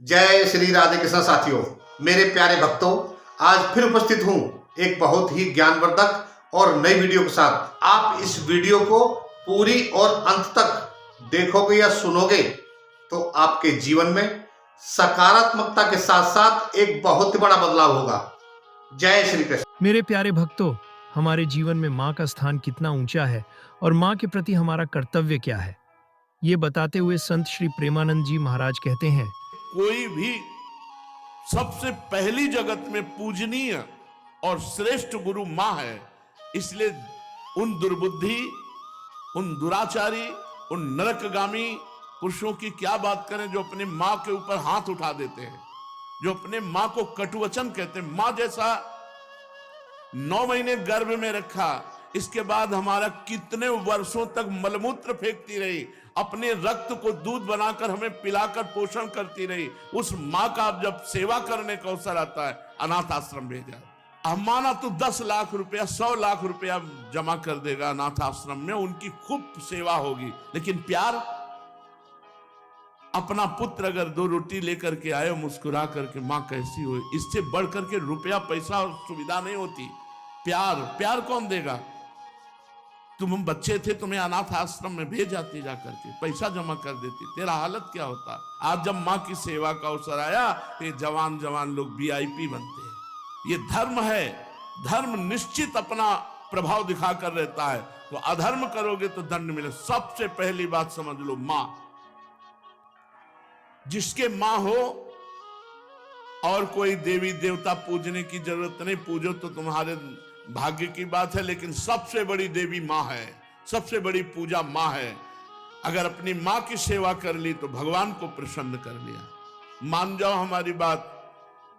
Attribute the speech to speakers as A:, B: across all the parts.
A: जय श्री राधे कृष्ण साथियों, मेरे प्यारे भक्तों, आज फिर उपस्थित हूँ एक बहुत ही ज्ञानवर्धक और नई वीडियो के साथ। आप इस वीडियो को पूरी और अंत तक देखोगे या सुनोगे तो आपके जीवन में सकारात्मकता के साथ साथ एक बहुत ही बड़ा बदलाव होगा। जय श्री कृष्ण।
B: मेरे प्यारे भक्तों, हमारे जीवन में माँ का स्थान कितना ऊंचा है और माँ के प्रति हमारा कर्तव्य क्या है, ये बताते हुए संत श्री प्रेमानंद जी महाराज कहते हैं,
C: कोई भी सबसे पहली जगत में पूजनीय और श्रेष्ठ गुरु मां है। इसलिए उन दुर्बुद्धि, उन दुराचारी, उन नरकगामी पुरुषों की क्या बात करें जो अपने मां के ऊपर हाथ उठा देते हैं, जो अपने मां को कटुवचन कहते हैं। मां जैसा 9 महीने गर्भ में रखा, इसके बाद हमारा कितने वर्षों तक मलमूत्र फेंकती रही, अपने रक्त को दूध बनाकर हमें पिलाकर पोषण करती रही। उस मां का अब जब सेवा करने का अवसर आता है, अनाथ आश्रम भेजा। हम माना तो 10 लाख रुपया, 100 लाख रुपया जमा कर देगा अनाथ आश्रम में, उनकी खूब सेवा होगी। लेकिन प्यार, अपना पुत्र अगर 2 रोटी लेकर के आए, मुस्कुरा करके मां कैसी हो, इससे बढ़ करके रुपया पैसा और सुविधा नहीं होती। प्यार कौन देगा? तुम बच्चे थे, तुम्हें अनाथ आश्रम में भेज जाती, जाकर के पैसा जमा कर देती, तेरा हालत क्या होता। आज जब मां की सेवा का अवसर आया तो ये जवान जवान लोग वीआईपी बनते हैं। ये धर्म है, धर्म निश्चित अपना प्रभाव दिखाकर रहता है। तो अधर्म करोगे तो दंड मिले। सबसे पहली बात समझ लो, मां, जिसके मां हो और कोई देवी देवता पूजने की जरूरत नहीं, पूजो तो तुम्हारे भाग्य की बात है, लेकिन सबसे बड़ी देवी मां है, सबसे बड़ी पूजा मां है। अगर अपनी मां की सेवा कर ली तो भगवान को प्रसन्न कर लिया। मान जाओ हमारी बात,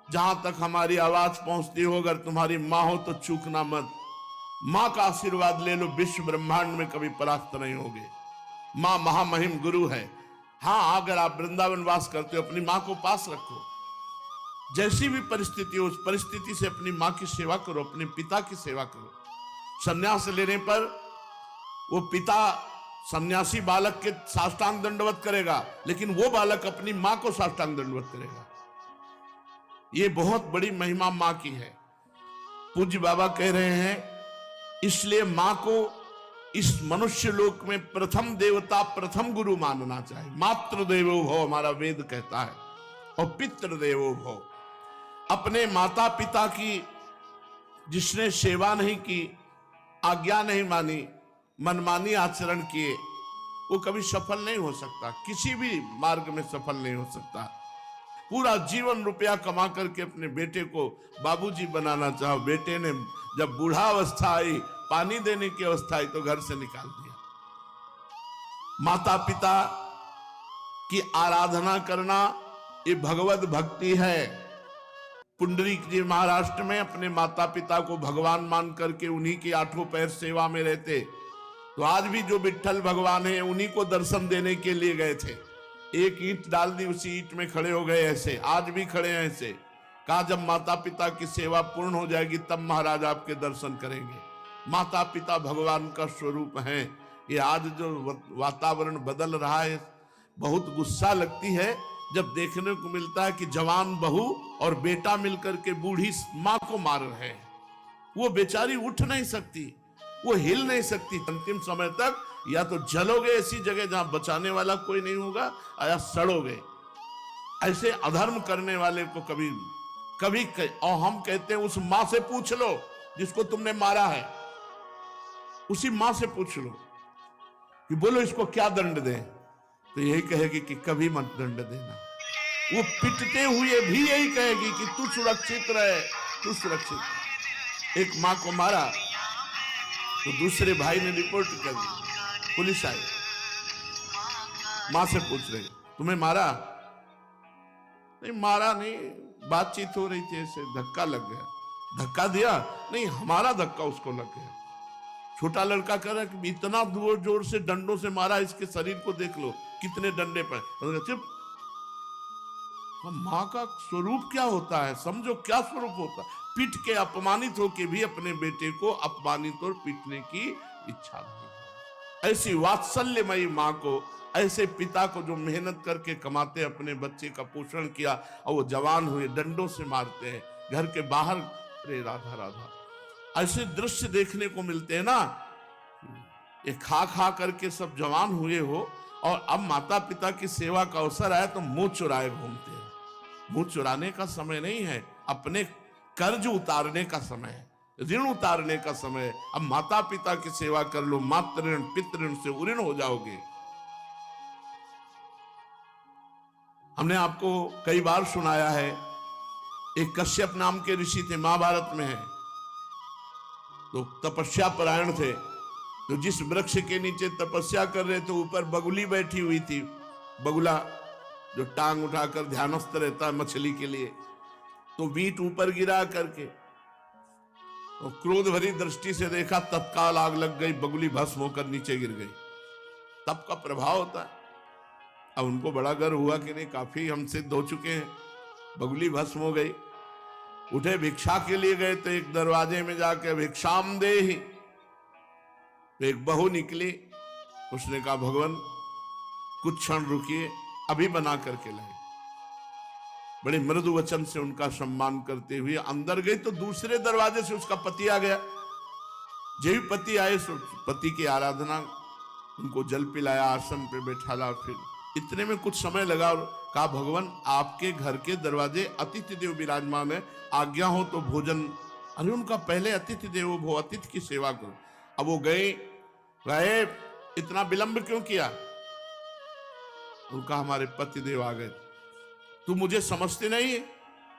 C: जहां तक हमारी आवाज पहुंचती हो, अगर तुम्हारी मां हो तो चूकना मत। मां का आशीर्वाद ले लो, विश्व ब्रह्मांड में कभी परास्त नहीं होगे। मां महामहिम गुरु है। हाँ, अगर आप वृंदावन वास करते हो, अपनी मां को पास रखो। जैसी भी परिस्थिति हो, उस परिस्थिति से अपनी मां की सेवा करो, अपने पिता की सेवा करो। सन्यास लेने पर वो पिता सन्यासी बालक के साष्टांग दंडवत करेगा, लेकिन वो बालक अपनी मां को साष्टांग दंडवत करेगा। ये बहुत बड़ी महिमा मां की है। पूज्य बाबा कह रहे हैं, इसलिए मां को इस मनुष्य लोक में प्रथम देवता, प्रथम गुरु मानना चाहिए। मातृ देवो भव हमारा वेद कहता है, और पितृ देवो भव। अपने माता पिता की जिसने सेवा नहीं की, आज्ञा नहीं मानी, मनमानी आचरण किए, वो कभी सफल नहीं हो सकता, किसी भी मार्ग में सफल नहीं हो सकता। पूरा जीवन रुपया कमा करके अपने बेटे को बाबूजी बनाना चाहो, बेटे ने जब बूढ़ा अवस्था आई, पानी देने की अवस्था आई, तो घर से निकाल दिया। माता पिता की आराधना करना ये भगवत भक्ति है। पुंडरीक जी महाराष्ट्र में अपने माता पिता को भगवान मान करके उन्हीं के 8 पैर सेवा में रहते। तो आज भी जो विट्ठल भगवान है, उन्हीं को दर्शन देने के लिए गए थे। एक ईंट डाल दी, उसी ईंट में खड़े हो गए। ऐसे आज भी खड़े हैं। ऐसे कहा, जब माता पिता की सेवा पूर्ण हो जाएगी तब महाराज आपके दर्शन करेंगे। माता पिता भगवान का स्वरूप है। ये आज जो वातावरण बदल रहा है, बहुत गुस्सा लगती है जब देखने को मिलता है कि जवान बहू और बेटा मिलकर के बूढ़ी मां को मार रहे हैं। वो बेचारी उठ नहीं सकती, वो हिल नहीं सकती। अंतिम समय तक या तो जलोगे ऐसी जगह जहां बचाने वाला कोई नहीं होगा, या सड़ोगे। ऐसे अधर्म करने वाले को कभी कभी और हम कहते हैं, उस मां से पूछ लो जिसको तुमने मारा है, उसी मां से पूछ लो कि बोलो इसको क्या दंड दें, तो यही कहेगी कि कभी मत दंड देना। वो पिटते हुए भी यही कहेगी कि तू सुरक्षित रहे, तू सुरक्षित रहे। एक मां को मारा तो दूसरे भाई ने रिपोर्ट कर दी, पुलिस आई, मां से पूछ रहे, तुम्हें मारा? नहीं, मारा नहीं, बातचीत हो रही थी, ऐसे धक्का लग गया। धक्का दिया? नहीं, हमारा धक्का उसको लग गया। छोटा लड़का कह रहा है कि इतना जोर जोर से डंडों से मारा, इसके शरीर को देख लो कितने डंडे पर। चुप। मां का स्वरूप क्या होता है, समझो क्या स्वरूप होता है। पीट के अपमानित होके भी अपने बेटे को अपमानित और पीटने की इच्छा नहीं। ऐसी वात्सल्यमयी माँ को, ऐसे पिता को जो मेहनत करके कमाते अपने बच्चे का पोषण किया और वो जवान हुए, डंडों से मारते हैं घर के बाहर। अरे राधा राधा, ऐसे दृश्य देखने को मिलते हैं ना। ये खा खा करके सब जवान हुए हो और अब माता पिता की सेवा का अवसर आया तो मुंह चुराए घूमते हैं। मुंह चुराने का समय नहीं है, अपने कर्ज उतारने का समय है, ऋण उतारने का समय है। अब माता पिता की सेवा कर लो, मातृ ऋण पितृ ऋण से उऋण हो जाओगे। हमने आपको कई बार सुनाया है, एक कश्यप नाम के ऋषि थे, महाभारत में है, तो तपस्या परायण थे। तो जिस वृक्ष के नीचे तपस्या कर रहे थे, ऊपर बगुली बैठी हुई थी। बगुला जो टांग उठाकर ध्यानस्थ रहता है मछली के लिए, तो बीट ऊपर गिरा करके तो क्रोध भरी दृष्टि से देखा, तत्काल आग लग गई, बगुली भस्म होकर नीचे गिर गई। तप का प्रभाव होता है। अब उनको बड़ा गर्व हुआ कि नहीं, काफी हम सिद्ध हो चुके हैं। बगुली भस्म हो गई। उठे भिक्षा के लिए गए तो एक दरवाजे में जाके भिक्षाम देहि, तो एक बहू निकली। उसने कहा, भगवान कुछ क्षण रुकिए, अभी बना करके लाए। बड़े मृदु वचन से उनका सम्मान करते हुए अंदर गई तो दूसरे दरवाजे से उसका पति आ गया। जब भी पति आए, पति की आराधना, उनको जल पिलाया, आसन पे बैठाला। फिर इतने में कुछ समय लगा और कहा, भगवान आपके घर के दरवाजे अतिथि देव विराजमान है, आज्ञा हो तो भोजन। अरे उनका पहले अतिथि देवो भव, अतिथि की सेवा करो। अब वो गए, इतना विलंब क्यों किया? उनका हमारे पति देव आ गए। तू मुझे समझते नहीं है,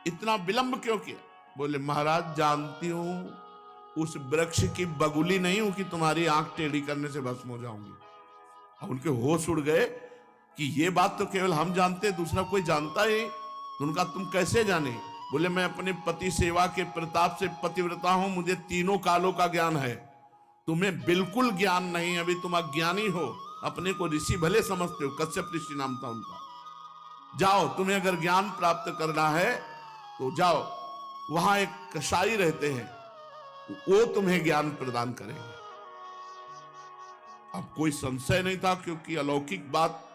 C: इतना विलंब क्यों किया? बोले, महाराज जानती हूं उस वृक्ष की बगुली नहीं हूं कि तुम्हारी आंख टेढ़ी करने से भस्म हो जाऊंगी। अब उनके होश उड़ गए कि ये बात तो केवल हम जानते, दूसरा कोई जानता ही। तो उनका तुम कैसे जाने? बोले, मैं अपने पति सेवा के प्रताप से पतिव्रता हूं, मुझे तीनों कालों का ज्ञान है, तुम्हें बिल्कुल ज्ञान नहीं। अभी तुम अज्ञानी हो, अपने को ऋषि भले समझते हो, कश्यप ऋषि नाम था उनका। जाओ, तुम्हें अगर ज्ञान प्राप्त करना है तो जाओ, वहां एक कसाई रहते हैं, वो तुम्हें ज्ञान प्रदान करेंगे। अब कोई संशय नहीं था, क्योंकि अलौकिक बात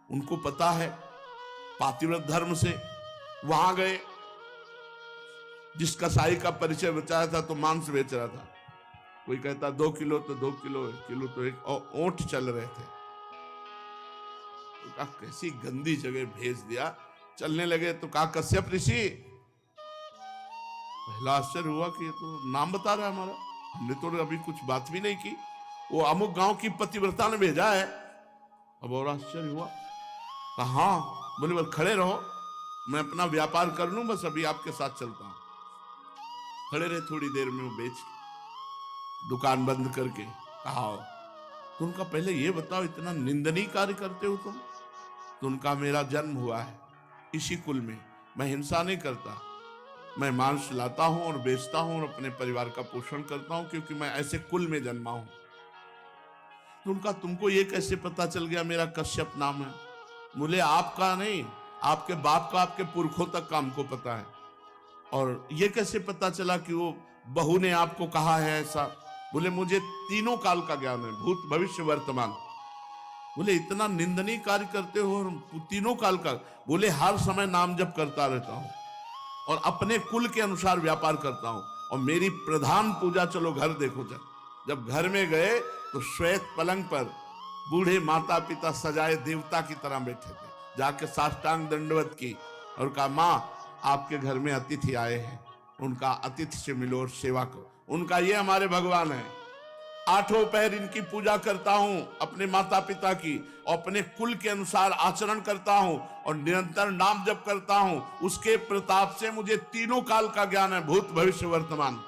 C: उनको पता है पातिव्रत धर्म से। वहां गए, जिस कसाई का परिचय बचाया था तो मांस बेच रहा था। कोई कहता 2 किलो तो 2 किलो, 1 किलो तो 1, और ऊंट चल रहे थे। तो कहा, कैसी गंदी जगह भेज दिया। चलने लगे तो कहा, कश्यप ऋषि। पहला आश्चर्य हुआ कि ये तो नाम बता रहा है हमारा, हमने तो अभी कुछ बात भी नहीं की, वो अमुक गांव की पतिव्रता ने भेजा है। अब और आश्चर्य हुआ। कहा, हाँ। बोले, बस खड़े रहो, मैं अपना व्यापार कर लूं, बस अभी आपके साथ चलता हूं। खड़े रहे, थोड़ी देर में वो बेच दुकान बंद करके कहा, तो उनका पहले ये बताओ, इतना निंदनीय कार्य करते हो तुम? तो उनका, मेरा जन्म हुआ है इसी कुल में, मैं हिंसा नहीं करता, मैं मांस लाता हूं और बेचता हूं और अपने परिवार का पोषण करता हूं, क्योंकि मैं ऐसे कुल में जन्मा हूं। तो उनका, तुमको ये कैसे पता चल गया मेरा कश्यप नाम है? बोले, आपका नहीं, आपके बाप का, आपके पुरखों तक का हमको पता है। और ये कैसे पता चला कि वो बहू ने आपको कहा है ऐसा? बोले, मुझे तीनों काल का ज्ञान है, भूत भविष्य वर्तमान। बोले, इतना निंदनीय कार्य करते हो और तीनों काल का? बोले, हर समय नाम जप करता रहता हूं और अपने कुल के अनुसार व्यापार करता हूं, और मेरी प्रधान पूजा, चलो घर देखो। जब घर में गए तो श्वेत पलंग पर बूढ़े माता पिता सजाए देवता की तरह बैठे थे। जाके साष्टांग दंडवत की और कहा, माँ आपके घर में अतिथि आए हैं, उनका अतिथि से मिलो और सेवा करो। उनका, ये हमारे भगवान है, 8 पहर इनकी पूजा करता हूं, अपने माता पिता की, और अपने कुल के अनुसार आचरण करता हूं और निरंतर नाम जप करता हूं। उसके प्रताप से मुझे तीनों काल का ज्ञान है, भूत भविष्य वर्तमान।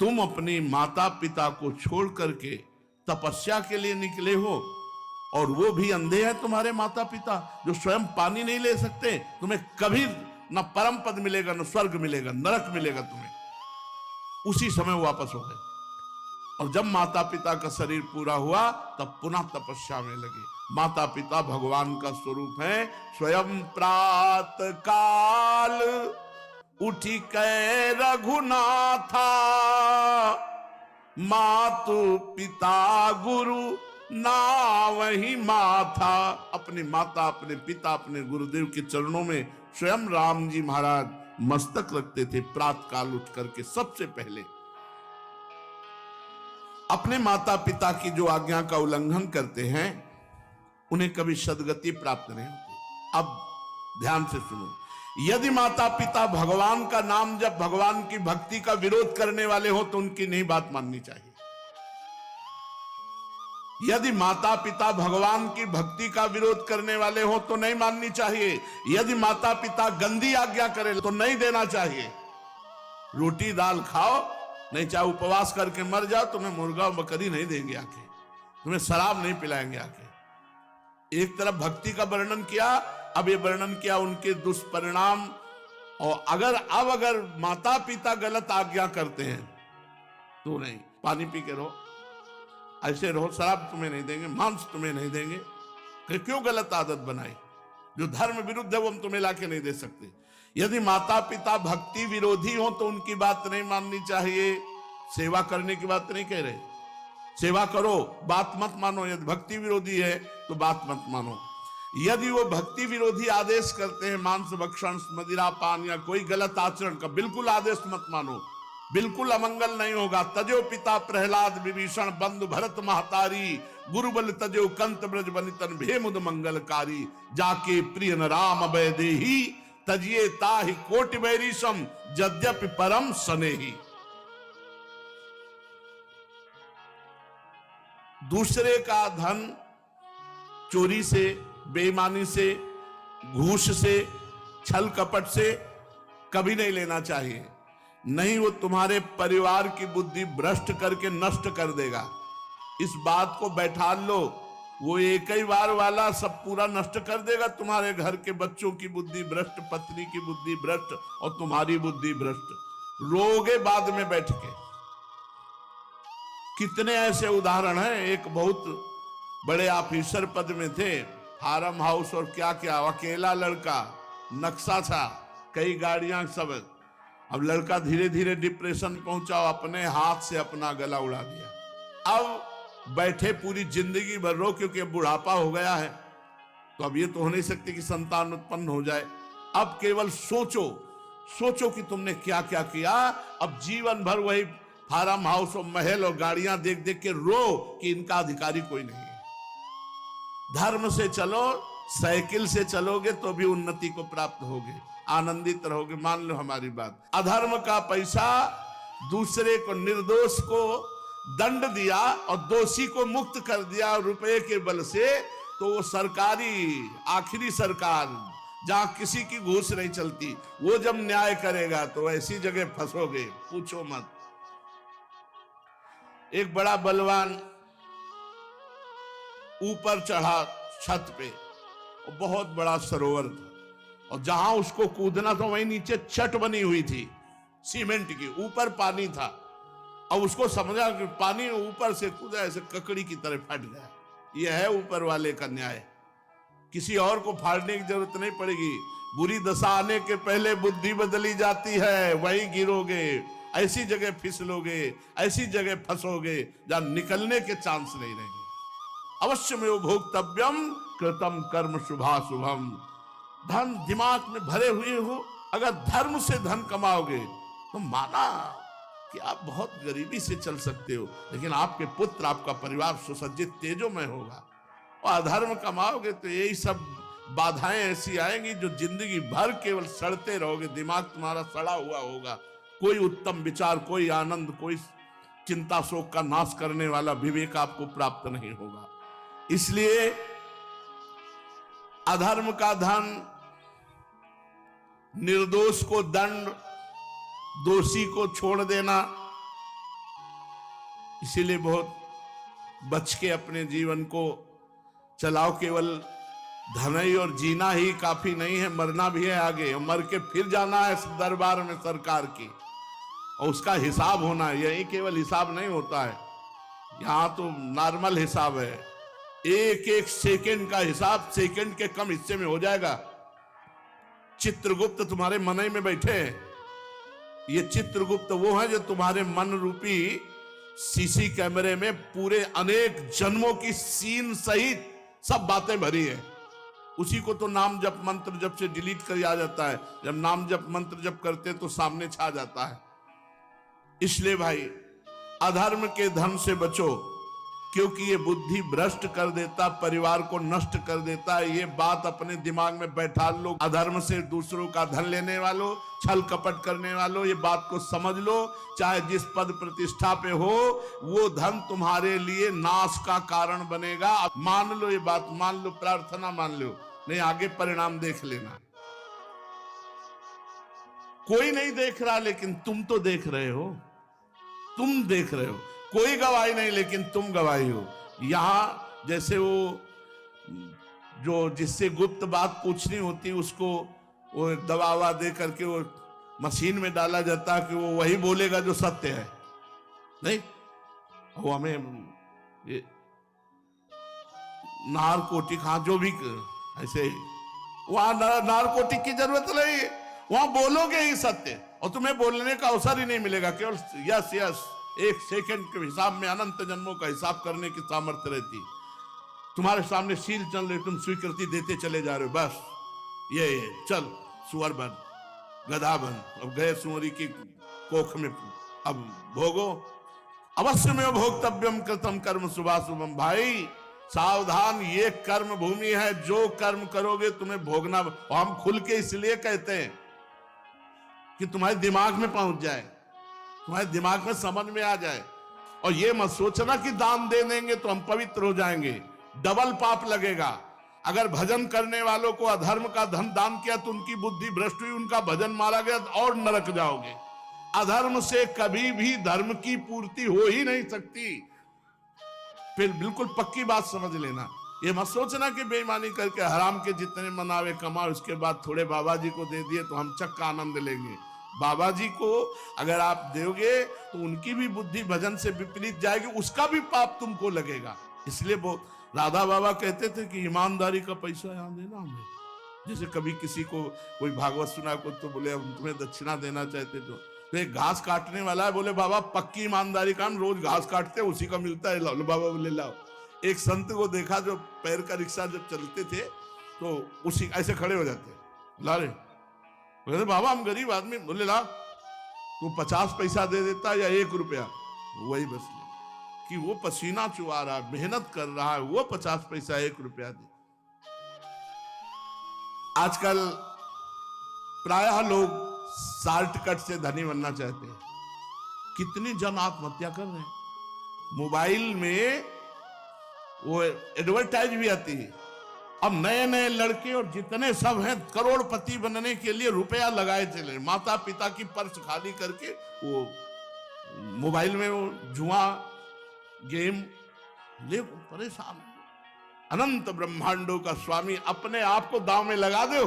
C: तुम अपनी माता पिता को छोड़ करके तपस्या के लिए निकले हो, और वो भी अंधे हैं तुम्हारे माता पिता, जो स्वयं पानी नहीं ले सकते। तुम्हें कभी न परम पद मिलेगा, न स्वर्ग मिलेगा, नरक मिलेगा तुम्हें। उसी समय वापस हो गए। और जब माता पिता का शरीर पूरा हुआ, तब पुनः तपस्या में लगे। माता पिता भगवान का स्वरूप है। स्वयं प्रात काल
D: उठी कै रघुनाथा,
C: मातु पिता गुरु ना वही माथा। अपने माता, अपने पिता, अपने गुरुदेव के चरणों में स्वयं राम जी महाराज मस्तक रखते थे। प्रातः काल उठ करके सबसे पहले अपने माता पिता की जो आज्ञा का उल्लंघन करते हैं उन्हें कभी सदगति प्राप्त नहीं होती। अब ध्यान से सुनो, यदि माता पिता भगवान का नाम जब भगवान की भक्ति का विरोध करने वाले हो तो उनकी नहीं बात माननी चाहिए। यदि माता पिता भगवान की भक्ति का विरोध करने वाले हो तो नहीं माननी चाहिए। यदि माता पिता गंदी आज्ञा करे तो नहीं देना चाहिए। रोटी दाल खाओ, नहीं चाहे उपवास करके मर जाओ, तुम्हें मुर्गा बकरी नहीं देंगे आके, तुम्हें शराब नहीं पिलाएंगे आके। एक तरफ भक्ति का वर्णन किया, अब ये वर्णन किया उनके दुष्परिणाम। और अगर माता पिता गलत आज्ञा करते हैं तो नहीं, पानी पी के रहो, ऐसे रहो, शराब तुम्हें नहीं देंगे, मांस तुम्हें नहीं देंगे। क्यों गलत आदत बनाई? जो धर्म विरुद्ध है वो हम तुम्हें लाके नहीं दे सकते। यदि माता पिता भक्ति विरोधी हो तो उनकी बात नहीं माननी चाहिए। सेवा करने की बात नहीं कह रहे, सेवा करो, बात मत मानो। यदि भक्ति विरोधी है तो बात मत मानो। यदि वो भक्ति विरोधी आदेश करते हैं, मांस भक्षण, मदिरा पान या कोई गलत आचरण का, बिल्कुल आदेश मत मानो, बिल्कुल अमंगल नहीं होगा। तजो पिता प्रहलाद विभीषण बंधु भरत महतारी, गुरुबल तजो कंत ब्रज बनितन भेमुद मंगलकारी। जाके प्रिय न राम अभय देही, तजिए ताहि कोटि बैरीशम, यद्यपि परम सनेही। दूसरे का धन चोरी से, बेईमानी से, घूस से, छल कपट से कभी नहीं लेना चाहिए। नहीं, वो तुम्हारे परिवार की बुद्धि भ्रष्ट करके नष्ट कर देगा। इस बात को बैठा लो, वो एक ही बार वाला सब पूरा नष्ट कर देगा। तुम्हारे घर के बच्चों की बुद्धि भ्रष्ट, पत्नी की बुद्धि भ्रष्ट और तुम्हारी बुद्धि भ्रष्ट। रोगे बाद में बैठ के। कितने ऐसे उदाहरण हैं। एक बहुत बड़े ऑफिसर पद में थे, फार्म हाउस और क्या क्या, अकेला लड़का, नक्शा था, कई गाड़ियां, सब। अब लड़का धीरे धीरे डिप्रेशन पहुंचा, अपने हाथ से अपना गला उड़ा दिया। अब बैठे पूरी जिंदगी भर रो, क्योंकि अब बुढ़ापा हो गया है, तो अब ये तो हो नहीं सकती कि संतान उत्पन्न हो जाए। अब केवल सोचो कि तुमने क्या क्या किया। अब जीवन भर वही फार्म हाउस और महल और गाड़ियां देख देख के रो कि इनका अधिकारी कोई नहीं है। धर्म से चलो, साइकिल से चलोगे तो भी उन्नति को प्राप्त होगे, आनंदित रहोगे। मान लो हमारी बात। अधर्म का पैसा दूसरे को, निर्दोष को दंड दिया और दोषी को मुक्त कर दिया रुपए के बल से, तो वो सरकारी, आखिरी सरकार जहां किसी की घूस नहीं चलती, वो जब न्याय करेगा तो ऐसी जगह फंसोगे, पूछो मत। एक बड़ा बलवान ऊपर चढ़ा छत पे, और बहुत बड़ा सरोवर था, और जहां उसको कूदना था वहीं नीचे छत बनी हुई थी सीमेंट की, ऊपर पानी था। अब उसको समझा कि पानी ऊपर से कूदा, ऐसे ककड़ी की तरह फट गया। यह है ऊपर वाले का न्याय। किसी और को फाड़ने की जरूरत नहीं पड़ेगी। बुरी दशा आने के पहले बुद्धि बदली जाती है, वहीं गिरोगे, ऐसी जगह फिसलोगे, ऐसी जगह फंसोगे जहां निकलने के चांस नहीं रहेंगे। अवश्य में भोक्तव्यम कृतम कर्म शुभाशुभम। धन दिमाग में भरे हुए हो, अगर धर्म से धन कमाओगे तो माना कि आप बहुत गरीबी से चल सकते हो, लेकिन आपके पुत्र, आपका परिवार सुसज्जित तेजोमय होगा। और अधर्म कमाओगे तो यही सब बाधाएं ऐसी आएंगी जो जिंदगी भर केवल सड़ते रहोगे। दिमाग तुम्हारा सड़ा हुआ होगा, कोई उत्तम विचार, कोई आनंद, कोई चिंता शोक का नाश करने वाला विवेक आपको प्राप्त नहीं होगा। इसलिए अधर्म का धन, निर्दोष को दंड, दोषी को छोड़ देना। इसीलिए बहुत बच के अपने जीवन को चलाओ। केवल धन ही और जीना ही काफी नहीं है, मरना भी है आगे, और मर के फिर जाना है दरबार में सरकार की, और उसका हिसाब होना है। यही केवल हिसाब नहीं होता है, यहां तो नॉर्मल हिसाब है। एक एक सेकंड का हिसाब सेकंड के कम हिस्से में हो जाएगा। चित्रगुप्त तुम्हारे मन में बैठे हैं। ये चित्रगुप्त वो है जो तुम्हारे मन रूपी सीसी कैमरे में पूरे अनेक जन्मों की सीन सहित सब बातें भरी है। उसी को तो नाम जप मंत्र जप से डिलीट कर आ जाता है। जब नाम जप मंत्र जप करते तो सामने छा जाता है। इसलिए भाई अधर्म के धन से बचो, क्योंकि ये बुद्धि भ्रष्ट कर देता, परिवार को नष्ट कर देता है। ये बात अपने दिमाग में बैठा लो। अधर्म से दूसरों का धन लेने वालों, छल कपट करने वालों, ये बात को समझ लो। चाहे जिस पद प्रतिष्ठा पे हो, वो धन तुम्हारे लिए नाश का कारण बनेगा। मान लो, ये बात मान लो, प्रार्थना मान लो, नहीं आगे परिणाम देख लेना। कोई नहीं देख रहा, लेकिन तुम तो देख रहे हो। तुम देख रहे हो, कोई गवाही नहीं, लेकिन तुम गवाही हो। यहां जैसे वो जो जिससे गुप्त बात पूछनी होती, उसको वो दबावा दे करके वो मशीन में डाला जाता है कि वो वही बोलेगा जो सत्य है। नहीं, वो हमें ये नारकोटिक, हाँ जो भी ऐसे, वहां नारकोटिक की जरूरत नहीं है। वहां बोलोगे ही सत्य, और तुम्हें बोलने का अवसर ही नहीं मिलेगा। केवल यस यस, एक सेकंड के हिसाब में अनंत जन्मों का हिसाब करने की सामर्थ्य रहती। तुम्हारे सामने सील चल रहे, तुम स्वीकृति देते चले जा रहे हो। बस ये चल सुअर बन, गधा बन, अब गए सुअरी की कोख में, अब भोगो। अवश्य में भोक्तव्यम कृतम कर्म शुभाशुभम। भाई सावधान, ये कर्म भूमि है। जो कर्म करोगे तुम्हें भोगना। हम खुल के इसलिए कहते हैं कि तुम्हारे दिमाग में पहुंच जाए, तुम्हारे दिमाग में समझ में आ जाए। और ये मत सोचना कि दान दे देंगे तो हम पवित्र हो जाएंगे। डबल पाप लगेगा। अगर भजन करने वालों को अधर्म का धन दान किया तो उनकी बुद्धि भ्रष्ट हुई, उनका भजन मारा गया और नरक जाओगे। अधर्म से कभी भी धर्म की पूर्ति हो ही नहीं सकती। फिर बिल्कुल पक्की बात समझ लेना। ये मत सोचना कि बेईमानी करके हराम के जितने मनावे कमाओ, उसके बाद थोड़े बाबा जी को दे दिए तो हम चक्का आनंद लेंगे। बाबा जी को अगर आप दोगे तो उनकी भी बुद्धि भजन से विपरीत जाएगी, उसका भी पाप तुमको लगेगा। इसलिए वो राधा बाबा कहते थे कि ईमानदारी का पैसा यहाँ देना हमें। जैसे कभी किसी को कोई भागवत सुना को तो बोले हम तुम्हें दक्षिणा देना चाहते, तो एक घास काटने वाला है, बोले बाबा पक्की ईमानदारी का, हम रोज घास काटते हैं, उसी का मिलता है, लो बाबा बोले लाओ। एक संत को देखा जो पैर का रिक्शा जब चलते थे तो उसी ऐसे खड़े हो जाते, ला रे, बोले बाबा हम गरीब आदमी, बोले ला, तू 50 पैसा दे देता या 1 रुपया, वही बस ले। कि वो पसीना चुआ रहा है, मेहनत कर रहा है, वो 50 पैसा 1 रुपया दे। आजकल प्रायः लोग शॉर्टकट से धनी बनना चाहते हैं। कितनी जन आत्महत्या कर रहे हैं। मोबाइल में वो एडवर्टाइज भी आती है। अब नए नए लड़के और जितने सब हैं करोड़पति बनने के लिए रुपया लगाए चले। माता पिता की पर्स खाली करके वो मोबाइल में वो जुआ गेम ले परेशान। अनंत ब्रह्मांडों का स्वामी अपने आप को दांव में लगा दो,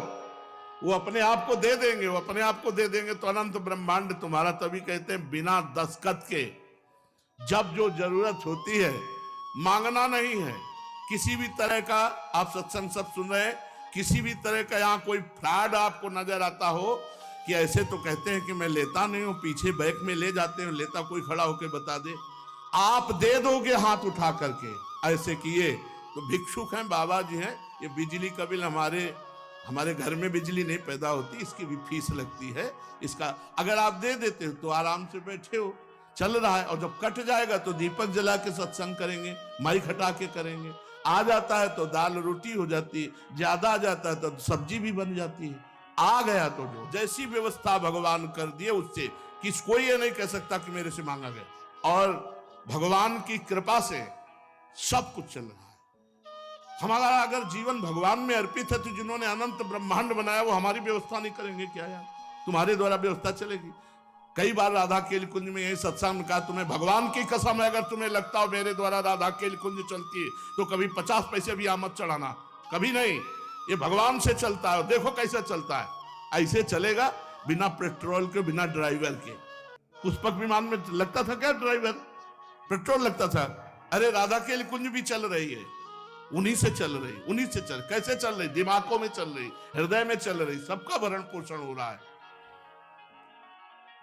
C: वो अपने आप को दे देंगे, वो अपने आप को दे देंगे तो अनंत ब्रह्मांड तुम्हारा। तभी कहते हैं बिना दस्तखत के जब जो जरूरत होती है, मांगना नहीं है किसी भी तरह का। आप सत्संग सब सुन रहे हैं, किसी भी तरह का यहाँ कोई फ्रॉड आपको नजर आता हो कि ऐसे तो कहते हैं कि मैं लेता नहीं हूं, पीछे बैग में ले जाते हैं, लेता कोई खड़ा होकर बता दे, आप दे दोगे हाथ उठा करके। ऐसे किए तो भिक्षुक हैं, बाबा जी हैं। ये बिजली का बिल हमारे घर में बिजली नहीं पैदा होती, इसकी भी फीस लगती है। इसका अगर आप दे देते हो तो आराम से बैठे हो, चल रहा है। और जब कट जाएगा तो दीपक जला के सत्संग करेंगे, माइक हटा के करेंगे। आ जाता है तो दाल रोटी हो जाती है, ज्यादा आ जाता है तो सब्जी भी बन जाती है। आ गया तो जो जैसी व्यवस्था भगवान कर दिए उससे कोई ये नहीं कह सकता कि मेरे से मांगा गया। और भगवान की कृपा से सब कुछ चल रहा है। हमारा अगर जीवन भगवान में अर्पित है तो जिन्होंने अनंत ब्रह्मांड बनाया वो हमारी व्यवस्था नहीं करेंगे क्या यार? तुम्हारे द्वारा व्यवस्था चलेगी। कई बार राधा केल कुंज में यही सत्संग में कहा, तुम्हें भगवान की कसम है अगर तुम्हें लगता हो मेरे द्वारा राधा केल कुंज चलती है तो कभी 50 पैसे भी आमद चढ़ाना, कभी नहीं। ये भगवान से चलता है। देखो कैसे चलता है। ऐसे चलेगा बिना पेट्रोल के, बिना ड्राइवर के। पुष्पक विमान में लगता था क्या ड्राइवर? पेट्रोल लगता था। अरे राधा केल कुंज भी चल रही है, उन्हीं से चल रही, उन्हीं से चल। कैसे चल रही? दिमागों में चल रही, हृदय में चल रही, सबका भरण पोषण हो रहा है।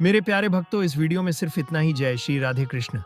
B: मेरे प्यारे भक्तों, इस वीडियो में सिर्फ इतना ही। जय श्री राधे कृष्ण।